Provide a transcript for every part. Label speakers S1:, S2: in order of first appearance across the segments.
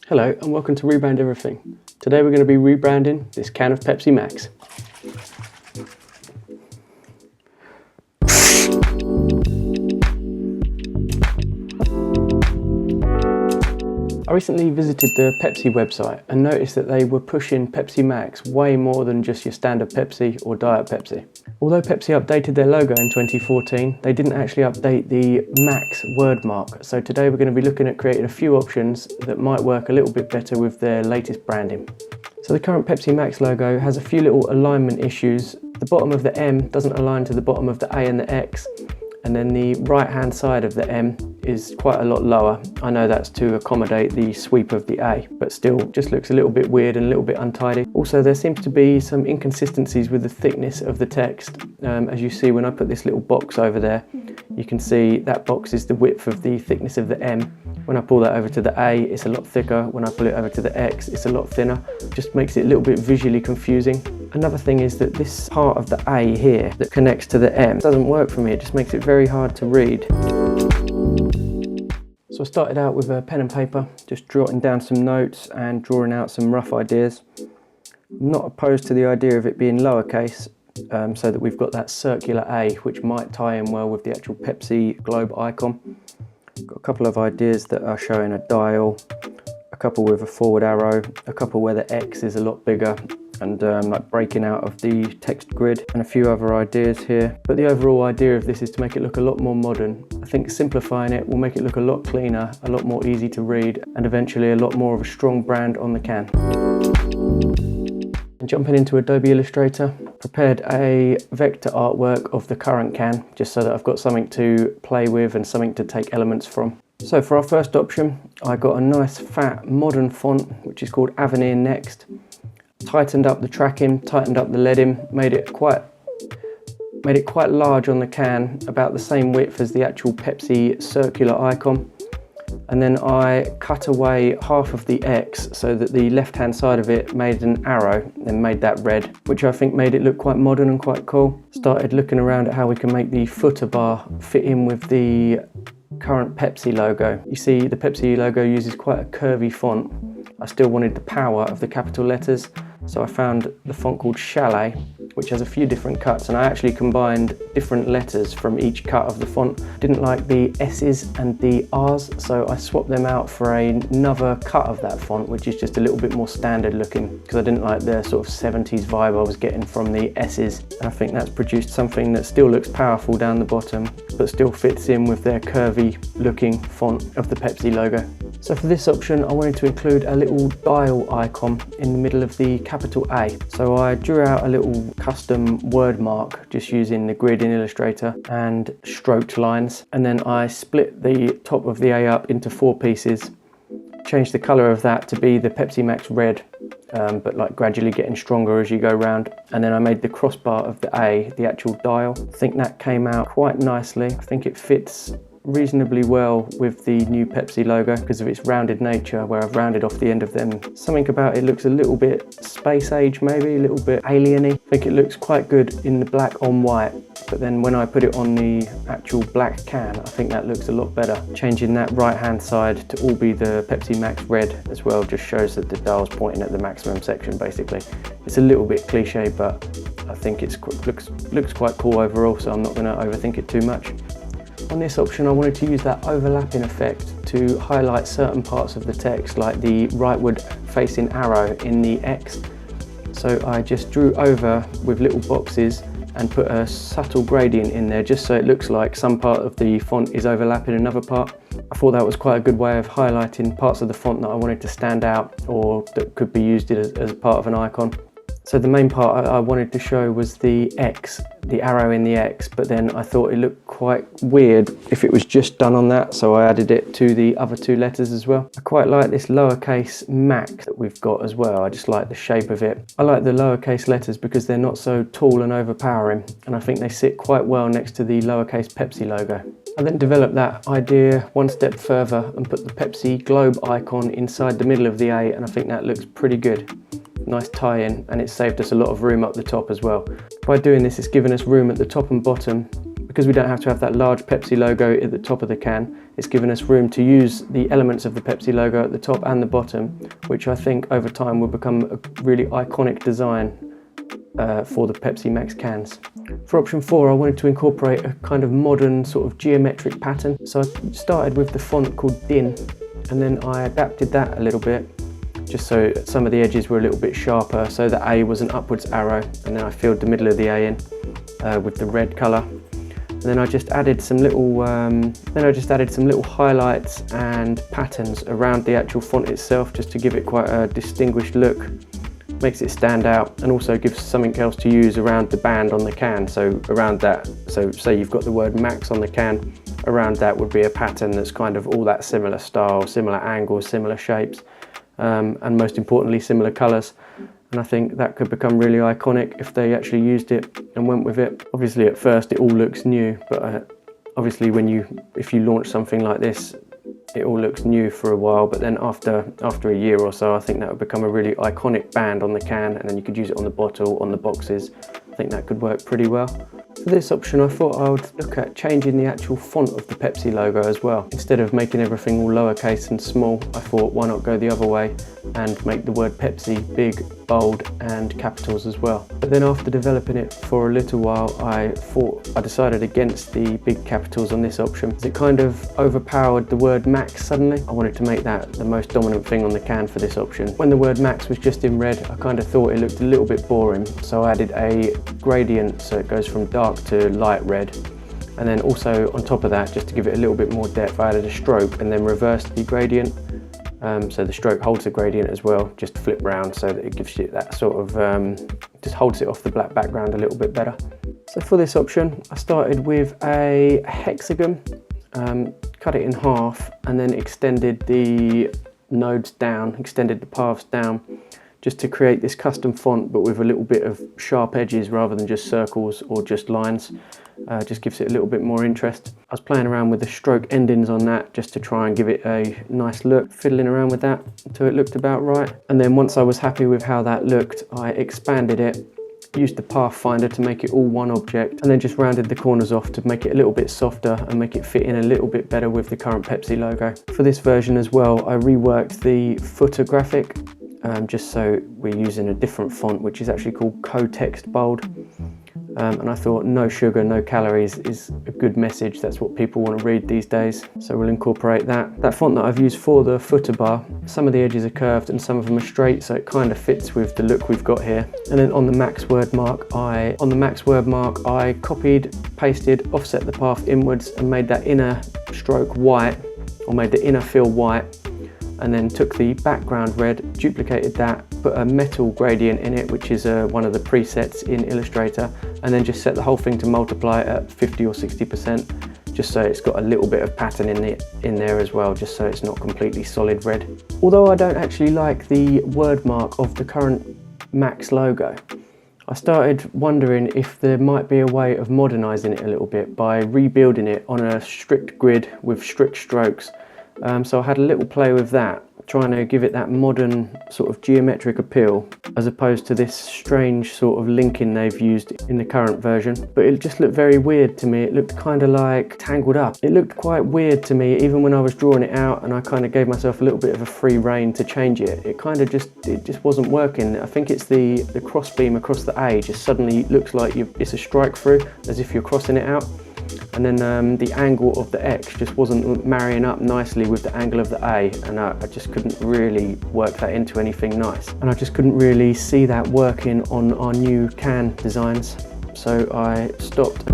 S1: Hello and welcome to Rebrand Everything. Today we're going to be rebranding this can of Pepsi Max. I recently visited the Pepsi website and noticed that they were pushing Pepsi Max way more than just your standard Pepsi or Diet Pepsi. Although Pepsi updated their logo in 2014, they didn't actually update the Max wordmark. So today we're going to be looking at creating a few options that might work a little bit better with their latest branding. So the current Pepsi Max logo has a few little alignment issues. The bottom of the M doesn't align to the bottom of the A and the X. And then the right hand side of the M is quite a lot lower. I know that's to accommodate the sweep of the A, but still just looks a little bit weird and a little bit untidy. Also, there seems to be some inconsistencies with the thickness of the text. As you see when I put this little box over there, you can see that box is the width of the thickness of the M. When I pull that over to the A, it's a lot thicker. When I pull it over to the X, it's a lot thinner. Just makes it a little bit visually confusing. Another thing is that this part of the A here that connects to the M doesn't work for me. It just makes it very hard to read. So I started out with a pen and paper, just jotting down some notes and drawing out some rough ideas. I'm not opposed to the idea of it being lowercase, so that we've got that circular A, which might tie in well with the actual Pepsi globe icon. Got a couple of ideas that are showing a dial, a couple with a forward arrow, a couple where the X is a lot bigger and like breaking out of the text grid, and a few other ideas here. But the overall idea of this is to make it look a lot more modern. I think simplifying it will make it look a lot cleaner, a lot more easy to read, and eventually a lot more of a strong brand on the can. And jumping into Adobe Illustrator, prepared a vector artwork of the current can, just so that I've got something to play with and something to take elements from. So for our first option, I got a nice fat modern font, which is called Avenir Next. Tightened up the tracking, tightened up the leading, made it quite large on the can, about the same width as the actual Pepsi circular icon. And then I cut away half of the X so that the left hand side of it made an arrow and made that red, which I think made it look quite modern and quite cool. Started looking around at how we can make the footer bar fit in with the current Pepsi logo. You see the Pepsi logo uses quite a curvy font. I still wanted the power of the capital letters, so I found the font called Chalet, which has a few different cuts, and I actually combined different letters from each cut of the font. Didn't like the S's and the R's, so I swapped them out for another cut of that font, which is just a little bit more standard looking, because I didn't like the sort of 70s vibe I was getting from the S's. And I think that's produced something that still looks powerful down the bottom, but still fits in with their curvy looking font of the Pepsi logo. So for this option, I wanted to include a little dial icon in the middle of the capital A. So I drew out a little custom word mark just using the grid in Illustrator and stroked lines. And then I split the top of the A up into 4 pieces, changed the color of that to be the Pepsi Max red, but like gradually getting stronger as you go round. And then I made the crossbar of the A, the actual dial. I think that came out quite nicely. I think it fits reasonably well with the new Pepsi logo because of its rounded nature, where I've rounded off the end of them. Something about it looks a little bit space age, maybe a little bit alien-y. I think it looks quite good in the black on white, but then when I put it on the actual black can, I think that looks a lot better. Changing that right hand side to all be the Pepsi Max red as well just shows that the dial's pointing at the maximum section basically. It's a little bit cliche, but I think it looks quite cool overall, so I'm not going to overthink it too much. On this option, I wanted to use that overlapping effect to highlight certain parts of the text, like the rightward facing arrow in the X. So I just drew over with little boxes and put a subtle gradient in there just so it looks like some part of the font is overlapping another part. I thought that was quite a good way of highlighting parts of the font that I wanted to stand out or that could be used as a part of an icon. So the main part I wanted to show was the X, the arrow in the X, but then I thought it looked quite weird if it was just done on that, so I added it to the other 2 letters as well. I quite like this lowercase Mac that we've got as well. I just like the shape of it. I like the lowercase letters because they're not so tall and overpowering, and I think they sit quite well next to the lowercase Pepsi logo. I then developed that idea one step further and put the Pepsi globe icon inside the middle of the A, and I think that looks pretty good. Nice tie-in, and it saved us a lot of room up the top as well. By doing this, it's given us room at the top and bottom because we don't have to have that large Pepsi logo at the top of the can, it's given us room to use the elements of the Pepsi logo at the top and the bottom, which I think over time will become a really iconic design for the Pepsi Max cans. For option 4, I wanted to incorporate a kind of modern sort of geometric pattern. So I started with the font called DIN, and then I adapted that a little bit, just so some of the edges were a little bit sharper, so the A was an upwards arrow, and then I filled the middle of the A in with the red colour. And then I just added some little highlights and patterns around the actual font itself, just to give it quite a distinguished look. Makes it stand out, and also gives something else to use around the band on the can. So around that, so say you've got the word Max on the can, around that would be a pattern that's kind of all that similar style, similar angles, similar shapes, and most importantly similar colours. And I think that could become really iconic if they actually used it and went with it. Obviously at first it all looks new, but obviously if you launch something like this, it all looks new for a while, but then after a year or so, I think that would become a really iconic band on the can, and then you could use it on the bottle, on the boxes. I think that could work pretty well. For this option, I thought I would look at changing the actual font of the Pepsi logo as well. Instead of making everything all lowercase and small, I thought why not go the other way and make the word Pepsi big, bold and capitals as well. But then after developing it for a little while, I decided against the big capitals on this option. It kind of overpowered the word Max suddenly. I wanted to make that the most dominant thing on the can for this option. When the word Max was just in red, I kind of thought it looked a little bit boring, so I added a gradient so it goes from dark to light red. And then also on top of that, just to give it a little bit more depth, I added a stroke and then reversed the gradient. So the stroke holds the gradient as well, just flip round so that it gives you that sort of, just holds it off the black background a little bit better. So for this option, I started with a hexagon, cut it in half and then extended the nodes down, extended the paths down, just to create this custom font, but with a little bit of sharp edges rather than just circles or just lines. Just gives it a little bit more interest. I was playing around with the stroke endings on that just to try and give it a nice look, fiddling around with that until it looked about right. And then once I was happy with how that looked, I expanded it, used the pathfinder to make it all one object, and then just rounded the corners off to make it a little bit softer and make it fit in a little bit better with the current Pepsi logo. For this version as well, I reworked the footer graphic, just so we're using a different font, which is actually called Co-Text Bold. And I thought no sugar, no calories is a good message. That's what people want to read these days. So we'll incorporate that. That font that I've used for the footer bar, some of the edges are curved and some of them are straight, so it kind of fits with the look we've got here. And then on the Max wordmark, I copied, pasted, offset the path inwards and made that inner stroke white, or made the inner fill white. And then took the background red, duplicated that, put a metal gradient in it, which is one of the presets in Illustrator, and then just set the whole thing to multiply at 50 or 60%, just so it's got a little bit of pattern in there as well, just so it's not completely solid red. Although I don't actually like the wordmark of the current Max logo, I started wondering if there might be a way of modernising it a little bit by rebuilding it on a strict grid with strict strokes. So I had a little play with that, trying to give it that modern sort of geometric appeal, as opposed to this strange sort of linking they've used in the current version. But it just looked very weird to me. It looked kind of like tangled up. It looked quite weird to me, even when I was drawing it out and I kind of gave myself a little bit of a free rein to change it. It just wasn't working. I think it's the cross beam across the A just suddenly looks like it's a strike through, as if you're crossing it out. And then the angle of the X just wasn't marrying up nicely with the angle of the A, and I just couldn't really work that into anything nice. And I just couldn't really see that working on our new can designs, so I stopped.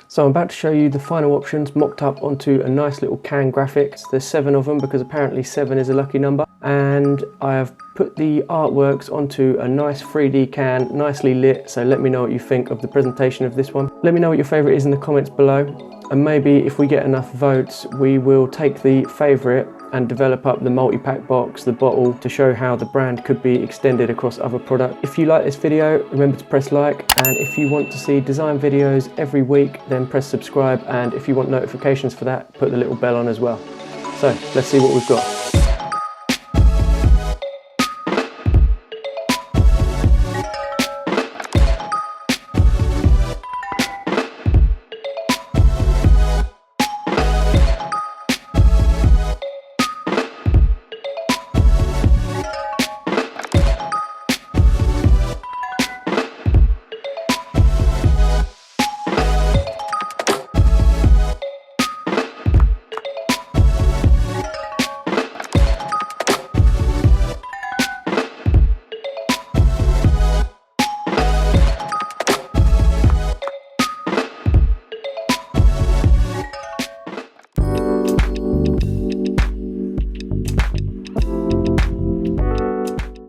S1: So I'm about to show you the final options mocked up onto a nice little can graphic. There's 7 of them because apparently 7 is a lucky number. And I have put the artworks onto a nice 3D can, nicely lit, so let me know what you think of the presentation of this one. Let me know what your favourite is in the comments below, and maybe if we get enough votes, we will take the favourite and develop up the multi-pack box, the bottle, to show how the brand could be extended across other products. If you like this video, remember to press like, and if you want to see design videos every week, then press subscribe, and if you want notifications for that, put the little bell on as well. So let's see what we've got.